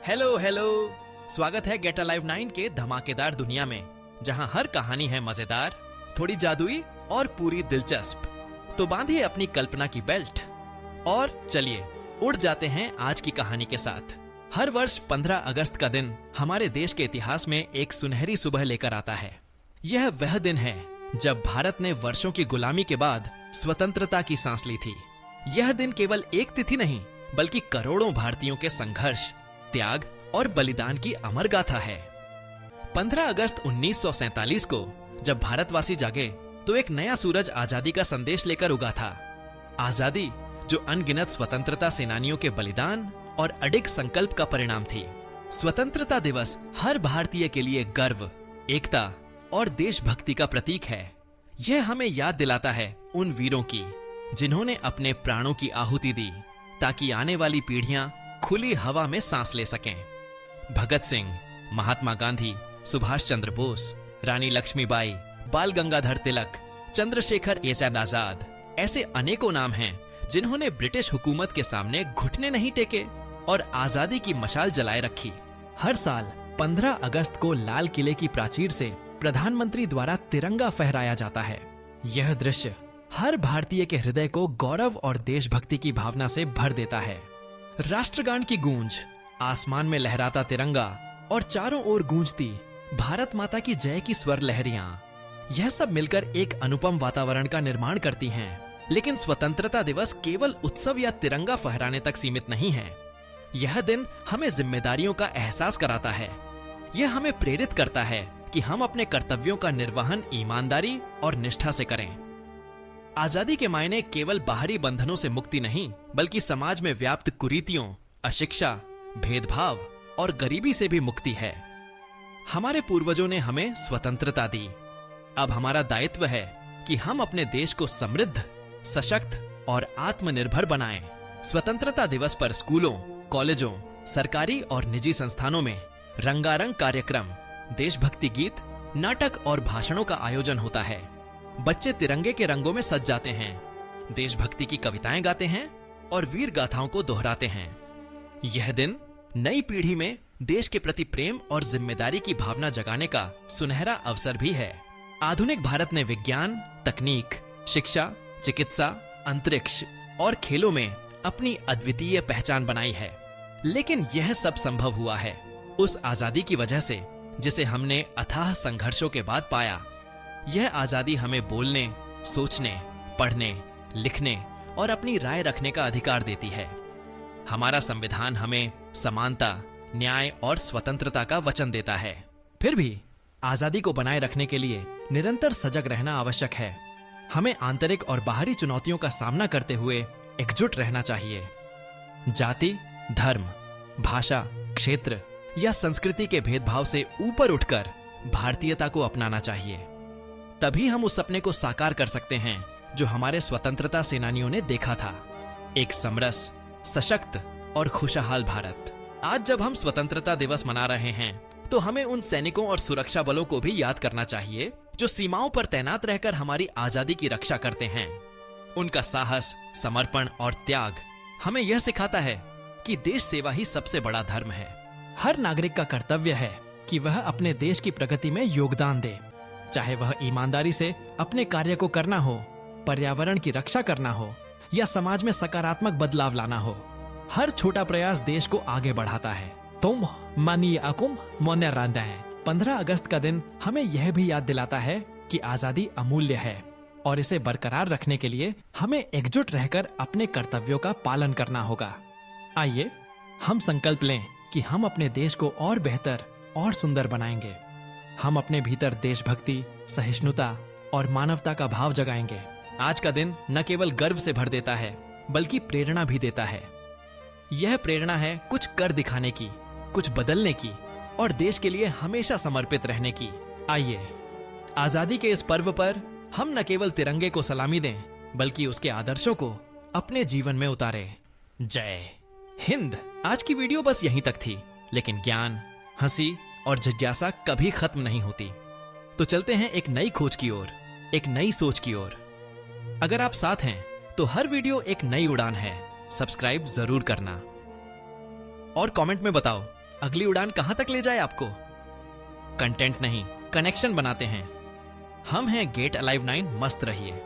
Hello hello. स्वागत है gate alive 9 के धमाकेदार दुनिया में, जहां हर कहानी है मजेदार, थोड़ी जादुई और पूरी दिलचस्प। तो बांधिए अपनी कल्पना की बेल्ट और चलिए उड़ जाते हैं आज की कहानी के साथ। हर वर्ष 15 अगस्त का दिन हमारे देश के इतिहास में एक सुनहरी सुबह लेकर आता है। यह वह दिन है जब भारत ने वर्षों की गुलामी के बाद स्वतंत्रता की सांस ली थी। यह दिन केवल एक तिथि नहीं, बल्कि करोड़ों भारतीयों के संघर्ष, त्याग और बलिदान की अमर गाथा है। 15 अगस्त 1947 को जब भारतवासी जागे तो एक नया सूरज आजादी का संदेश लेकर उगा था। आजादी जो अनगिनत स्वतंत्रता सेनानियों के बलिदान और अडिग संकल्प का परिणाम थी। स्वतंत्रता दिवस हर भारतीय के लिए गर्व, एकता और देशभक्ति का प्रतीक है। यह हमें याद दिलाता है उन वीरों की जिन्होंने अपने प्राणों की आहुति दी ताकि आने वाली पीढ़ियां खुली हवा में सांस ले सकें। भगत सिंह, महात्मा गांधी, सुभाष चंद्र बोस, रानी लक्ष्मीबाई, बाल गंगाधर तिलक, चंद्रशेखर आजाद, ऐसे अनेकों नाम हैं जिन्होंने ब्रिटिश हुकूमत के सामने घुटने नहीं टेके और आजादी की मशाल जलाए रखी। हर साल 15 अगस्त को लाल किले की प्राचीर से प्रधानमंत्री द्वारा तिरंगा फहराया जाता है। यह दृश्य हर भारतीय के हृदय को गौरव और देशभक्ति की भावना से भर देता है। राष्ट्रगान की गूंज, आसमान में लहराता तिरंगा और चारों ओर गूंजती भारत माता की जय की स्वर लहरियां, यह सब मिलकर एक अनुपम वातावरण का निर्माण करती हैं। लेकिन स्वतंत्रता दिवस केवल उत्सव या तिरंगा फहराने तक सीमित नहीं है। यह दिन हमें जिम्मेदारियों का एहसास कराता है। यह हमें प्रेरित करता है कि हम अपने कर्तव्यों का निर्वहन ईमानदारी और निष्ठा से करें। आजादी के मायने केवल बाहरी बंधनों से मुक्ति नहीं, बल्कि समाज में व्याप्त कुरीतियों, अशिक्षा, भेदभाव और गरीबी से भी मुक्ति है। हमारे पूर्वजों ने हमें स्वतंत्रता दी। अब हमारा दायित्व है कि हम अपने देश को समृद्ध, सशक्त और आत्मनिर्भर बनाएं। स्वतंत्रता दिवस पर स्कूलों, कॉलेजों, सरकारी और निजी संस्थानों में रंगारंग कार्यक्रम, देशभक्ति गीत, नाटक और भाषणों का आयोजन होता है। बच्चे तिरंगे के रंगों में सज जाते हैं, देशभक्ति की कविताएं गाते हैं और वीर गाथाओं को दोहराते हैं। यह दिन नई पीढ़ी में देश के प्रति प्रेम और जिम्मेदारी की भावना जगाने का सुनहरा अवसर भी है। आधुनिक भारत ने विज्ञान, तकनीक, शिक्षा, चिकित्सा, अंतरिक्ष और खेलों में अपनी अद्वितीय पहचान बनाई है। लेकिन यह सब संभव हुआ है उस आजादी की वजह से जिसे हमने अथाह संघर्षों के बाद पाया। यह आजादी हमें बोलने, सोचने, पढ़ने, लिखने और अपनी राय रखने का अधिकार देती है। हमारा संविधान हमें समानता, न्याय और स्वतंत्रता का वचन देता है। फिर भी आजादी को बनाए रखने के लिए निरंतर सजग रहना आवश्यक है। हमें आंतरिक और बाहरी चुनौतियों का सामना करते हुए एकजुट रहना चाहिए। जाति, धर्म, भाषा, क्षेत्र या संस्कृति के भेदभाव से ऊपर उठकर भारतीयता को अपनाना चाहिए। तभी हम उस सपने को साकार कर सकते हैं जो हमारे स्वतंत्रता सेनानियों ने देखा था, एक समरस, सशक्त और खुशहाल भारत। आज जब हम स्वतंत्रता दिवस मना रहे हैं तो हमें उन सैनिकों और सुरक्षा बलों को भी याद करना चाहिए जो सीमाओं पर तैनात रहकर हमारी आजादी की रक्षा करते हैं। उनका साहस, समर्पण और त्याग हमें यह सिखाता है कि देश सेवा ही सबसे बड़ा धर्म है। हर नागरिक का कर्तव्य है कि वह अपने देश की प्रगति में योगदान दे, चाहे वह ईमानदारी से अपने कार्य को करना हो, पर्यावरण की रक्षा करना हो या समाज में सकारात्मक बदलाव लाना हो। हर छोटा प्रयास देश को आगे बढ़ाता है। तुम मानिए अकुम मोने रांदा है। 15 अगस्त का दिन हमें यह भी याद दिलाता है कि आजादी अमूल्य है और इसे बरकरार रखने के लिए हमें एकजुट रहकर अपने कर्तव्यों का पालन करना होगा। आइए हम संकल्प लें कि हम अपने देश को और बेहतर और सुंदर बनाएंगे। हम अपने भीतर देशभक्ति, सहिष्णुता और मानवता का भाव जगाएंगे। आज का दिन न केवल गर्व से भर देता है, बल्कि प्रेरणा भी देता है। यह प्रेरणा है कुछ कर दिखाने की, कुछ बदलने की और देश के लिए हमेशा समर्पित रहने की। आइए आजादी के इस पर्व पर हम न केवल तिरंगे को सलामी दें, बल्कि उसके आदर्शों को अपने जीवन में उतारें। जय हिंद। आज की वीडियो बस यहीं तक थी, लेकिन ज्ञान, हंसी और जिज्ञासा कभी खत्म नहीं होती। तो चलते हैं एक नई खोज की ओर, एक नई सोच की ओर। अगर आप साथ हैं तो हर वीडियो एक नई उड़ान है। सब्सक्राइब जरूर करना और कमेंट में बताओ अगली उड़ान कहां तक ले जाए आपको? कंटेंट नहीं, कनेक्शन बनाते हैं। हम हैं गेट अलाइव 9, मस्त रहिए।